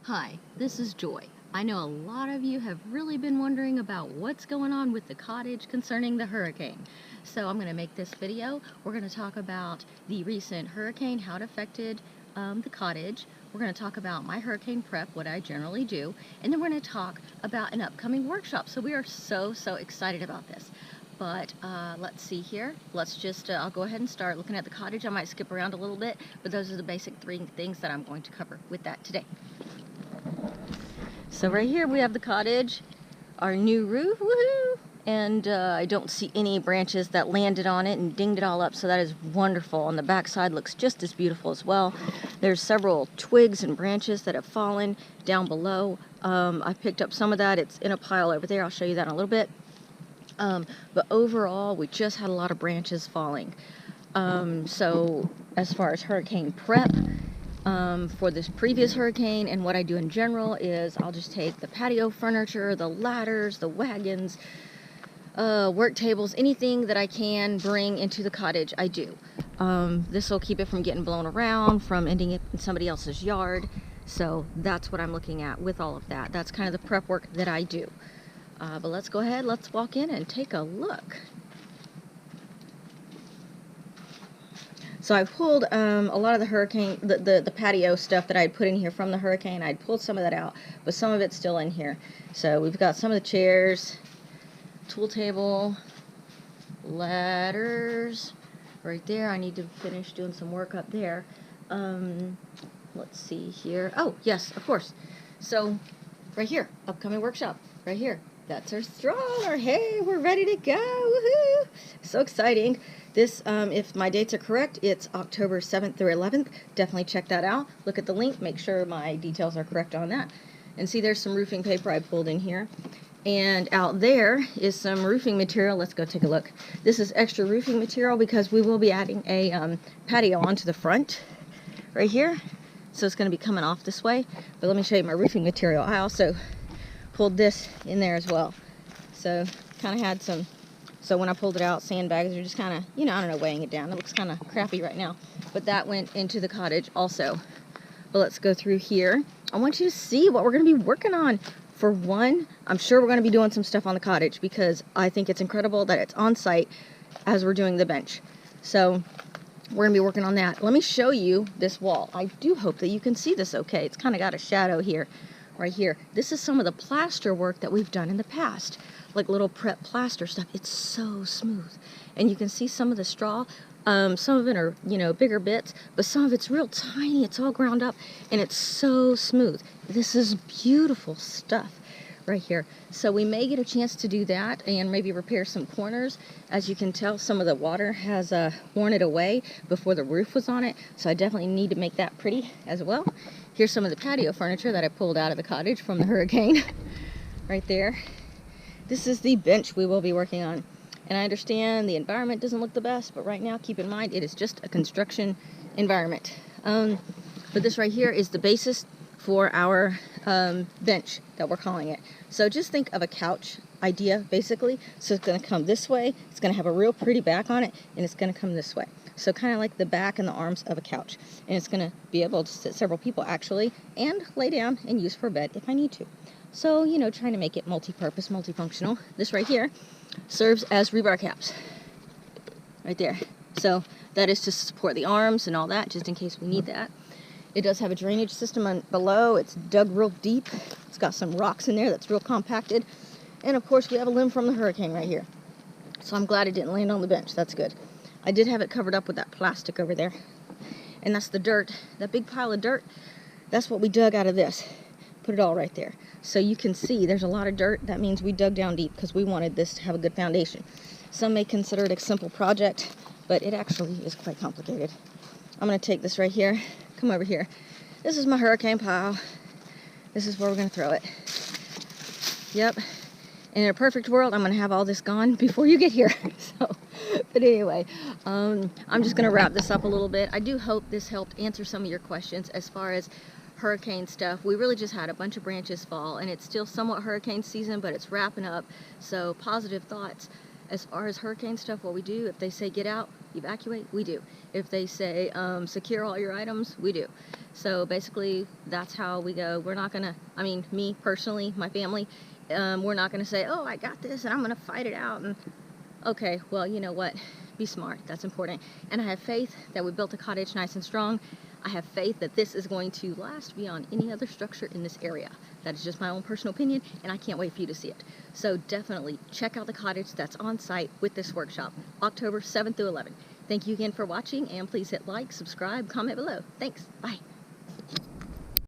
Hi, this is Joy. I know a lot of you have really been wondering about what's going on with the cottage concerning the hurricane. So I'm going to make this video. We're going to talk about the recent hurricane, how it affected the cottage. We're going to talk about my hurricane prep, what I generally do, and then we're going to talk about an upcoming workshop. So we are so excited about this. But let's see here. Let's just, I'll go ahead and start looking at the cottage. I might skip around a little bit, but those are the basic three things that I'm going to cover with that today. So right here we have the cottage, our new roof, woohoo! And I don't see any branches that landed on it and dinged it all up, so that is wonderful. On the back side looks just as beautiful as well. There's several twigs and branches that have fallen down below. I picked up some of that. It's in a pile over there. I'll show you that in a little bit. But overall, we just had a lot of branches falling. So as far as hurricane prep, for this previous hurricane and what I do in general is I'll just take the patio furniture, the ladders, the wagons, work tables, anything that I can bring into the cottage, I do. This will keep it from getting blown around, from ending it in somebody else's yard. So that's what I'm looking at with all of that. That's kind of the prep work that I do. But let's go ahead, let's walk in and take a look. So I pulled a lot of the hurricane, the patio stuff that I had put in here from the hurricane. I'd pulled some of that out, but some of it's still in here. So we've got some of the chairs, tool table, ladders, right there. I need to finish doing some work up there. Let's see here. Oh, yes, of course. So right here, upcoming workshop, right here. That's our stroller. Hey, we're ready to go. Woohoo! So exciting. This, if my dates are correct, it's October 7th through 11th. Definitely check that out. Look at the link. Make sure my details are correct on that. And see, there's some roofing paper I pulled in here. And out there is some roofing material. Let's go take a look. This is extra roofing material because we will be adding a patio onto the front right here. So it's going to be coming off this way. But let me show you my roofing material. I also pulled this in there as well. So kind of had some, so when I pulled it out, sandbags are just kind of, you know, I don't know, weighing it down. It looks kind of crappy right now. But that went into the cottage also. But let's go through here. I want you to see what we're going to be working on. For one, I'm sure we're going to be doing some stuff on the cottage because I think it's incredible that it's on site as we're doing the bench. So we're going to be working on that. Let me show you this wall. I do hope that you can see this okay. It's kind of got a shadow here. Right here. This is some of the plaster work that we've done in the past, like little prep plaster stuff. It's so smooth, and you can see some of the straw. Some of it are, you know, bigger bits, but some of it's real tiny. It's all ground up, and it's so smooth. This is beautiful stuff right here. So we may get a chance to do that and maybe repair some corners. As you can tell, some of the water has worn it away before the roof was on it, so I definitely need to make that pretty as well. Here's some of the patio furniture that I pulled out of the cottage from the hurricane right there. This is the bench we will be working on. And I understand the environment doesn't look the best, but right now, keep in mind, it is just a construction environment. But this right here is the basis for our bench that we're calling it. So just think of a couch idea, basically. So it's going to come this way. It's going to have a real pretty back on it, and it's going to come this way. So kind of like the back and the arms of a couch. And it's going to be able to sit several people, actually, and lay down and use for a bed if I need to. So, you know, trying to make it multi-purpose, multifunctional. This right here serves as rebar caps. Right there. So that is to support the arms and all that, just in case we need that. It does have a drainage system below. It's dug real deep. It's got some rocks in there that's real compacted. And of course, we have a limb from the hurricane right here. So I'm glad it didn't land on the bench. That's good. I did have it covered up with that plastic over there. And that's the dirt. That big pile of dirt, that's what we dug out of this. Put it all right there. So you can see there's a lot of dirt. That means we dug down deep because we wanted this to have a good foundation. Some may consider it a simple project, but it actually is quite complicated. I'm going to take this right here. Come over here. This is my hurricane pile. This is where we're going to throw it. Yep. In a perfect world, I'm going to have all this gone before you get here. So, but anyway, I'm just going to wrap this up a little bit. I do hope this helped answer some of your questions as far as hurricane stuff. We really just had a bunch of branches fall, and it's still somewhat hurricane season, but it's wrapping up. So positive thoughts. As far as hurricane stuff, what we do, if they say get out, evacuate, we do. If they say secure all your items, we do. So basically, that's how we go. We're not gonna, I mean, me personally, my family, we're not gonna say, oh, I got this and I'm gonna fight it out. And okay, well, you know what? Be smart. That's important. And I have faith that we built a cottage nice and strong. I have faith that this is going to last beyond any other structure in this area. That is just my own personal opinion, and I can't wait for you to see it. So definitely check out the cottage that's on site with this workshop, October 7th through 11th. Thank you again for watching, and please hit like, subscribe, comment below. Thanks. Bye.